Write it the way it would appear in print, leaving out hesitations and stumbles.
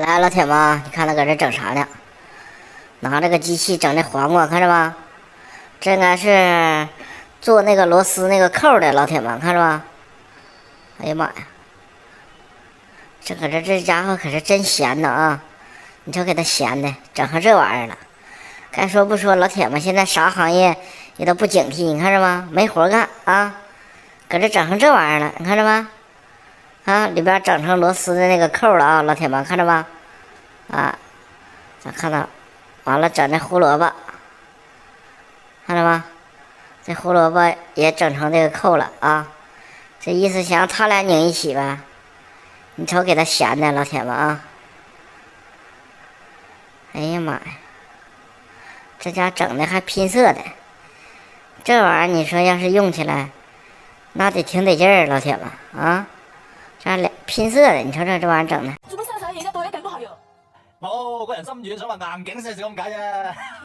来，老铁们，你看他搁这整啥呢？拿这个机器整那黄瓜，看着吧？这应该是做那个螺丝那个扣的，老铁们看着吧？哎呀妈呀！这家伙可是真闲呐啊！你瞅给他闲的，整成这玩意儿了。该说不说，老铁们现在啥行业也都不警惕，你看着吗？没活干啊，搁这整成这玩意儿了，你看着吗？啊，里边整成螺丝的那个扣了啊，老铁们看着吧？啊，咱看到，完了整那胡萝卜，看着吧？这胡萝卜也整成这个扣了啊，这意思想让他俩拧一起呗？你瞅给他闲的，老铁们啊！哎呀妈呀，这家整的还拼色的，这玩意儿你说要是用起来，那得挺得劲儿，老铁们啊！这俩拼色的，你瞅瞅这玩意儿整的。做乜生晒嘢啫？對一定都係啊！冇個人心軟，想話硬頸少少咁解啫。